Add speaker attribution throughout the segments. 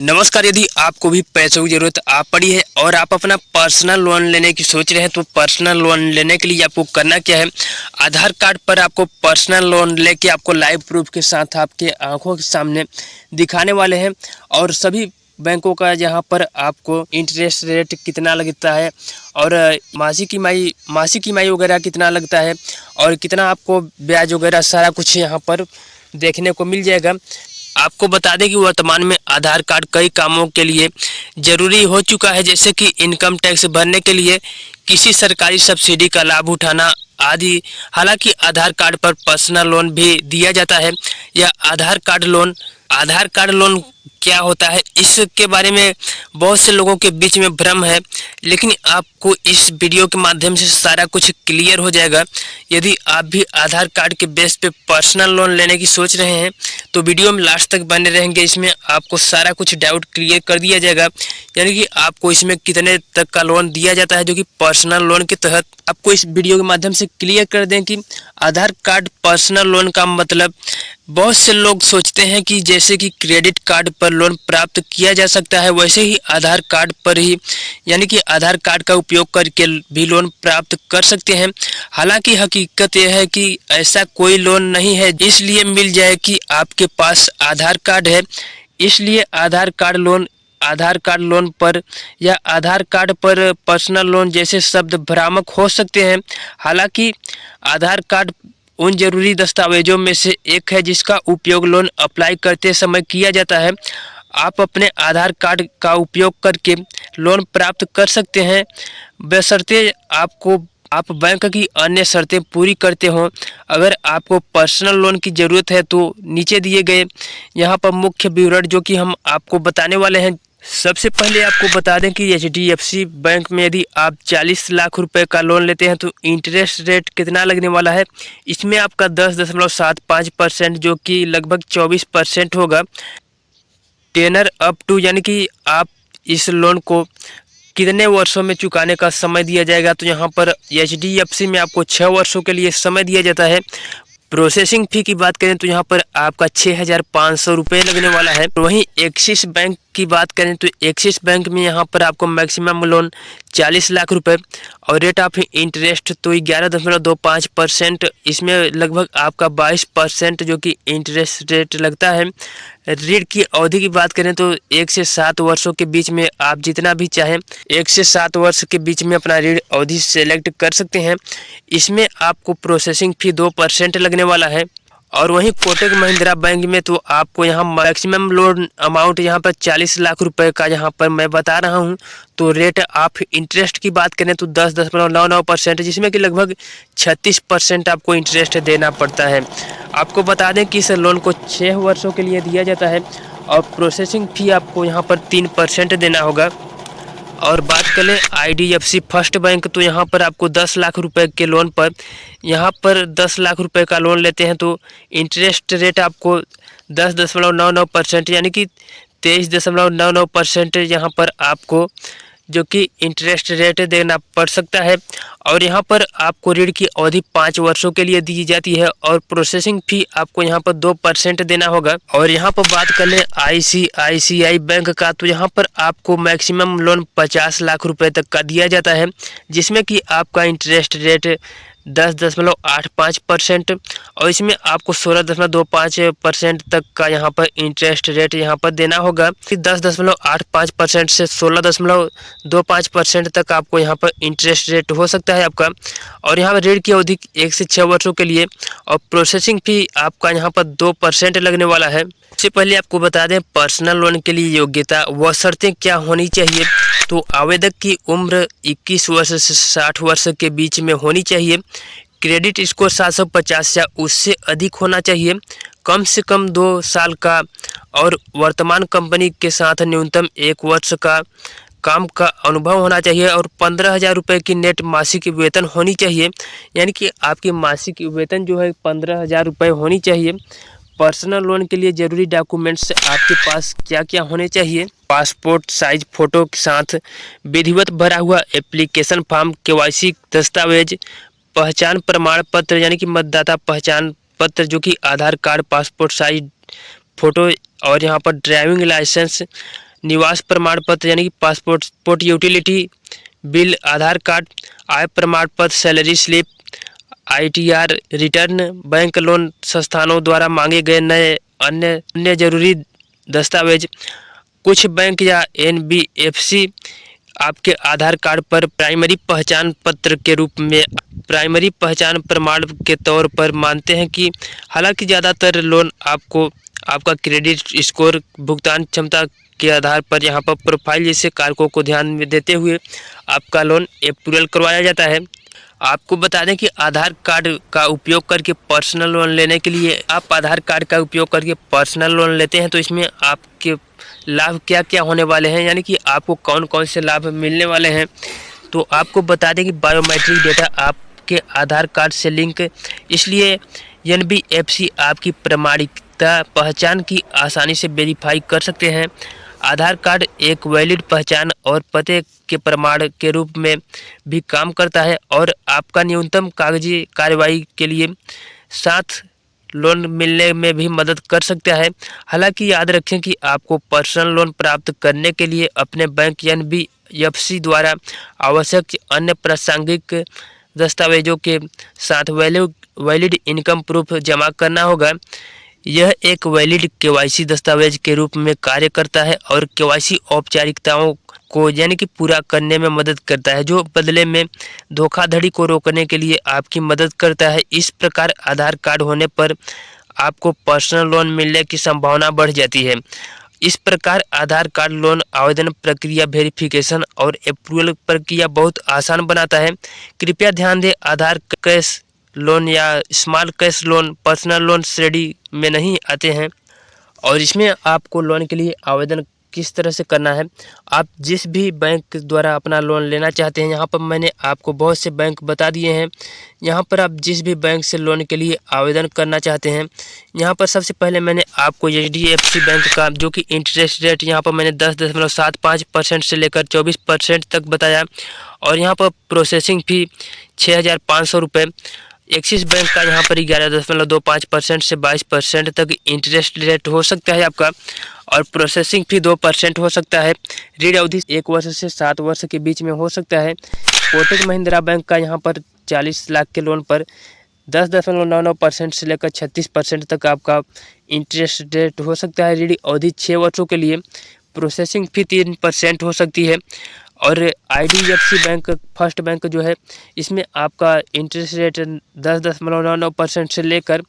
Speaker 1: नमस्कार। यदि आपको भी पैसों की ज़रूरत आ पड़ी है और आप अपना पर्सनल लोन लेने की सोच रहे हैं तो पर्सनल लोन लेने के लिए आपको करना क्या है। आधार कार्ड पर आपको पर्सनल लोन लेके आपको लाइव प्रूफ के साथ आपके आंखों के सामने दिखाने वाले हैं और सभी बैंकों का यहाँ पर आपको इंटरेस्ट रेट कितना लगता है और मासिक ईएमआई वगैरह कितना लगता है और कितना आपको ब्याज वगैरह सारा कुछ यहाँ पर देखने को मिल जाएगा। आपको बता दें कि वर्तमान में आधार कार्ड कई कामों के लिए ज़रूरी हो चुका है, जैसे कि इनकम टैक्स भरने के लिए, किसी सरकारी सब्सिडी का लाभ उठाना आदि। हालांकि आधार कार्ड पर पर्सनल लोन भी दिया जाता है। यह आधार कार्ड लोन क्या होता है, इसके बारे में बहुत से लोगों के बीच में भ्रम है, लेकिन आपको इस वीडियो के माध्यम से सारा कुछ क्लियर हो जाएगा। यदि आप भी आधार कार्ड के बेस पे पर्सनल लोन लेने की सोच रहे हैं तो वीडियो में लास्ट तक बने रहेंगे। इसमें आपको सारा कुछ डाउट क्लियर कर दिया जाएगा, यानी कि आपको इसमें कितने तक का लोन दिया जाता है जो कि पर्सनल लोन के तहत। आपको इस वीडियो के माध्यम से क्लियर कर दें कि आधार कार्ड पर्सनल लोन का मतलब, बहुत से लोग सोचते हैं कि जैसे कि क्रेडिट कार्ड पर लोन प्राप्त किया जा सकता है वैसे ही आधार कार्ड पर ही, यानी कि आधार कार्ड का उपयोग करके भी लोन प्राप्त कर सकते हैं। हालांकि हकीकत यह है कि ऐसा कोई लोन नहीं है इसलिए मिल जाए कि आपके पास आधार कार्ड है। इसलिए आधार कार्ड लोन पर या आधार कार्ड पर पर्सनल लोन जैसे शब्द भ्रामक हो सकते हैं। हालांकि आधार कार्ड उन जरूरी दस्तावेजों में से एक है जिसका उपयोग लोन अप्लाई करते समय किया जाता है। आप अपने आधार कार्ड का उपयोग करके लोन प्राप्त कर सकते हैं बशर्ते आप बैंक की अन्य शर्तें पूरी करते हों। अगर आपको पर्सनल लोन की ज़रूरत है तो नीचे दिए गए यहाँ पर मुख्य विवरण जो कि हम आपको बताने वाले हैं। सबसे पहले आपको बता दें कि एचडीएफसी बैंक में यदि आप 40 लाख रुपए का लोन लेते हैं तो इंटरेस्ट रेट कितना लगने वाला है। इसमें आपका 10.75% जो कि लगभग 24% होगा। टेनर अप टू, यानी कि आप इस लोन को कितने वर्षों में चुकाने का समय दिया जाएगा, तो यहाँ पर एचडीएफसी में आपको 6 वर्षों के लिए समय दिया जाता है। प्रोसेसिंग फ़ी की बात करें तो यहाँ पर आपका 6,500 रुपये लगने वाला है। वहीं एक्सिस बैंक की बात करें तो एक्सिस बैंक में यहाँ पर आपको मैक्सिमम लोन 40 लाख रुपए और रेट ऑफ इंटरेस्ट तो 11.25%, इसमें लगभग आपका 22% जो कि इंटरेस्ट रेट लगता है। ऋण की अवधि की बात करें तो 1 से 7 वर्षों के बीच में आप जितना भी चाहें 1 से 7 वर्ष के बीच में अपना ऋण अवधि सेलेक्ट कर सकते हैं। इसमें आपको प्रोसेसिंग फ़ी 2% लगने वाला है। और वहीं कोटक महिंद्रा बैंक में तो आपको यहाँ मैक्सिमम लोन अमाउंट यहाँ पर 40 लाख रुपए का यहाँ पर मैं बता रहा हूँ। तो रेट ऑफ इंटरेस्ट की बात करें तो 10.99%, जिसमें कि लगभग 36% आपको इंटरेस्ट देना पड़ता है। आपको बता दें कि इस लोन को 6 वर्षों के लिए दिया जाता है और प्रोसेसिंग फ़ी आपको यहाँ पर 3% देना होगा। और बात करें आईडीएफसी फर्स्ट बैंक तो यहाँ पर आपको 10 लाख रुपए के लोन पर, यहाँ पर 10 लाख रुपए का लोन लेते हैं तो इंटरेस्ट रेट आपको 10.99%, यानी कि 23.99% यहाँ पर आपको जो कि इंटरेस्ट रेट देना पड़ सकता है। और यहाँ पर आपको ऋण की अवधि 5 वर्षों के लिए दी जाती है और प्रोसेसिंग फ़ी आपको यहाँ पर 2% देना होगा। और यहाँ पर बात कर लें आईसीआईसीआई बैंक का तो यहाँ पर आपको मैक्सिमम लोन 50 लाख रुपए तक का दिया जाता है, जिसमें कि आपका इंटरेस्ट रेट 10.85% और इसमें आपको 16.25% तक का यहाँ पर इंटरेस्ट रेट यहाँ पर देना होगा। 10.85% से 16.25% तक आपको यहाँ पर इंटरेस्ट रेट हो सकता है आपका। और यहाँ पर ऋण की अवधि 1 से 6 वर्षों के लिए और प्रोसेसिंग फ़ी आपका यहाँ पर 2% लगने वाला है। इससे पहले आपको बता दें पर्सनल लोन के लिए योग्यता व शर्तें क्या होनी चाहिए। तो आवेदक की उम्र 21 वर्ष से 60 वर्ष के बीच में होनी चाहिए। क्रेडिट स्कोर 750 या उससे अधिक होना चाहिए। कम से कम 2 साल का और वर्तमान कंपनी के साथ न्यूनतम 1 वर्ष का काम का अनुभव होना चाहिए और 15,000 रुपये की नेट मासिक वेतन होनी चाहिए, यानी कि आपकी मासिक वेतन जो है 15,000 रुपये होनी चाहिए। पर्सनल लोन के लिए ज़रूरी डॉक्यूमेंट्स आपके पास क्या क्या होने चाहिए। पासपोर्ट साइज फ़ोटो के साथ विधिवत भरा हुआ एप्लीकेशन फॉर्म, केवाईसी दस्तावेज, पहचान प्रमाण पत्र यानी कि मतदाता पहचान पत्र जो कि आधार कार्ड, पासपोर्ट साइज फ़ोटो और यहाँ पर ड्राइविंग लाइसेंस, निवास प्रमाण पत्र यानी कि पासपोर्ट, यूटिलिटी बिल, आधार कार्ड, आय प्रमाण पत्र, salary slip, ITR return, bank loan संस्थानों द्वारा मांगे गए नए अन्य जरूरी दस्तावेज। कुछ बैंक या NBFC आपके आधार कार्ड पर प्राइमरी पहचान पत्र के रूप में प्राइमरी पहचान प्रमाण के तौर पर मानते हैं कि हालांकि ज़्यादातर लोन आपको आपका क्रेडिट स्कोर, भुगतान क्षमता के आधार पर यहाँ पर प्रोफाइल जैसे कारकों को ध्यान में देते हुए आपका लोन अप्रूवल करवाया जाता है। आपको बता दें कि आधार कार्ड का उपयोग करके पर्सनल लोन लेने के लिए आप आधार कार्ड का उपयोग करके पर्सनल लोन लेते हैं तो इसमें आपके लाभ क्या क्या होने वाले हैं, यानी कि आपको कौन कौन से लाभ मिलने वाले हैं। तो आपको बता दें कि बायोमेट्रिक डेटा आपके आधार कार्ड से लिंक, इसलिए NBFC आपकी प्रामाणिकता पहचान की आसानी से वेरीफाई कर सकते हैं। आधार कार्ड एक वैलिड पहचान और पते के प्रमाण के रूप में भी काम करता है और आपका न्यूनतम कागजी कार्रवाई के लिए साथ लोन मिलने में भी मदद कर सकता है। हालांकि याद रखें कि आपको पर्सनल लोन प्राप्त करने के लिए अपने बैंक NBFC द्वारा आवश्यक अन्य प्रासंगिक दस्तावेजों के साथ वैलिड इनकम प्रूफ जमा करना होगा। यह एक वैलिड KYC दस्तावेज के रूप में कार्य करता है और KYC औपचारिकताओं को यानी कि पूरा करने में मदद करता है, जो बदले में धोखाधड़ी को रोकने के लिए आपकी मदद करता है। इस प्रकार आधार कार्ड होने पर आपको पर्सनल लोन मिलने की संभावना बढ़ जाती है। इस प्रकार आधार कार्ड लोन आवेदन प्रक्रिया, वेरिफिकेशन और अप्रूवल प्रक्रिया बहुत आसान बनाता है। कृपया ध्यान दें, आधार कैश लोन या small cash loan personal loan श्रेणी में नहीं आते हैं और इसमें आपको लोन के लिए आवेदन किस तरह से करना है। आप जिस भी बैंक द्वारा अपना लोन लेना चाहते हैं, यहाँ पर मैंने आपको बहुत से बैंक बता दिए हैं। यहाँ पर आप जिस भी बैंक से लोन के लिए आवेदन करना चाहते हैं, यहाँ पर सबसे पहले मैंने आपको HDFC बैंक का जो कि इंटरेस्ट रेट यहाँ पर मैंने 10.75% से लेकर 24% तक बताया और यहाँ पर प्रोसेसिंग फ़ी 6,500 रुपये। एक्सिस बैंक का यहाँ पर 11.25% से 22% तक इंटरेस्ट रेट हो सकता है आपका और प्रोसेसिंग फ़ी 2% हो सकता है। ऋण अवधि 1 वर्ष से 7 वर्ष के बीच में हो सकता है। कोटक महिंद्रा बैंक का यहाँ पर 40 लाख के लोन पर 10.99% से लेकर 36% तक आपका इंटरेस्ट रेट हो सकता है। ऋण अवधि 6 वर्षों के लिए, प्रोसेसिंग फ़ी 3% हो सकती है। और IDFC बैंक फर्स्ट बैंक जो है, इसमें आपका इंटरेस्ट रेट 10.99% से लेकर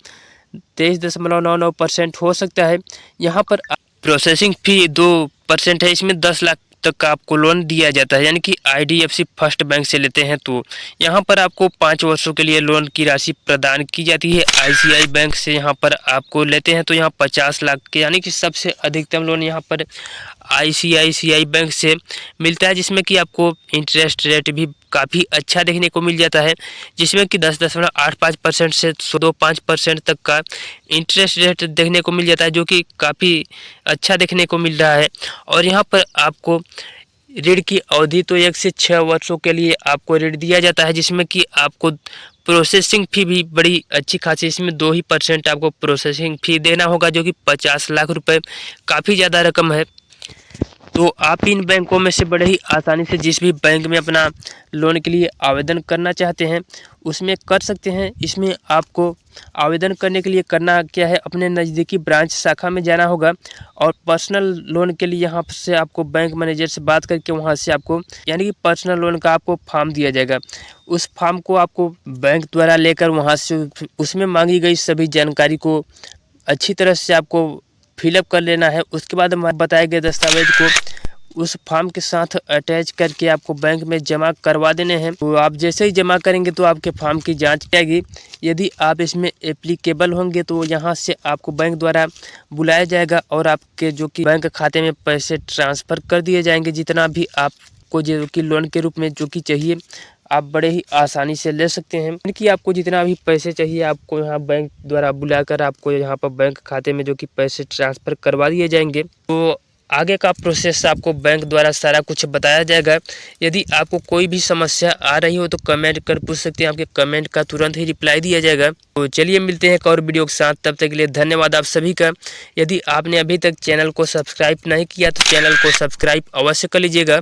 Speaker 1: 23.99% हो सकता है। यहाँ पर प्रोसेसिंग फ़ी 2% है। इसमें 10 लाख तक का आपको लोन दिया जाता है, यानी कि IDFC फर्स्ट बैंक से लेते हैं तो यहाँ पर आपको 5 वर्षों के लिए लोन की राशि प्रदान की जाती है। ICICI बैंक से यहाँ पर आपको लेते हैं तो यहाँ 50 लाख के यानी कि सबसे अधिकतम लोन यहाँ पर ICICI बैंक से मिलता है, जिसमें कि आपको इंटरेस्ट रेट भी काफ़ी अच्छा देखने को मिल जाता है, जिसमें कि 10.85% से 2.5% तक का इंटरेस्ट रेट देखने को मिल जाता है, जो कि काफ़ी अच्छा देखने को मिल रहा है। और यहाँ पर आपको ऋण की अवधि तो 1 से 6 वर्षों के लिए आपको ऋण दिया जाता है, जिसमें कि आपको प्रोसेसिंग फ़ी भी बड़ी अच्छी खासी, इसमें 2% आपको प्रोसेसिंग फ़ी देना होगा, जो कि 50 लाख रुपए काफ़ी ज़्यादा रकम है। तो आप इन बैंकों में से बड़े ही आसानी से जिस भी बैंक में अपना लोन के लिए आवेदन करना चाहते हैं उसमें कर सकते हैं। इसमें आपको आवेदन करने के लिए करना क्या है, अपने नज़दीकी ब्रांच शाखा में जाना होगा और पर्सनल लोन के लिए यहाँ से आपको बैंक मैनेजर से बात करके वहाँ से आपको यानी कि पर्सनल लोन का आपको फॉर्म दिया जाएगा। उस फॉर्म को आपको बैंक द्वारा लेकर वहाँ से उसमें मांगी गई सभी जानकारी को अच्छी तरह से आपको फिलअप कर लेना है। उसके बाद बताए गए दस्तावेज को उस फॉर्म के साथ अटैच करके आपको बैंक में जमा करवा देने हैं। तो आप जैसे ही जमा करेंगे तो आपके फॉर्म की जांच जाएगी। यदि आप इसमें एप्लीकेबल होंगे तो यहाँ से आपको बैंक द्वारा बुलाया जाएगा और आपके जो कि बैंक खाते में पैसे ट्रांसफ़र कर दिए जाएंगे। जितना भी आपको जो कि लोन के रूप में जो कि चाहिए आप बड़े ही आसानी से ले सकते हैं। यानी कि आपको जितना भी पैसे चाहिए आपको यहाँ बैंक द्वारा बुलाकर आपको यहाँ पर बैंक खाते में जो कि पैसे ट्रांसफ़र करवा दिए जाएंगे। तो आगे का प्रोसेस आपको बैंक द्वारा सारा कुछ बताया जाएगा। यदि आपको कोई भी समस्या आ रही हो तो कमेंट कर पूछ सकते हैं, आपके कमेंट का तुरंत ही रिप्लाई दिया जाएगा। तो चलिए मिलते हैं एक और वीडियो के साथ, तब तक के लिए धन्यवाद आप सभी का। यदि आपने अभी तक चैनल को सब्सक्राइब नहीं किया तो चैनल को सब्सक्राइब अवश्य कर लीजिएगा।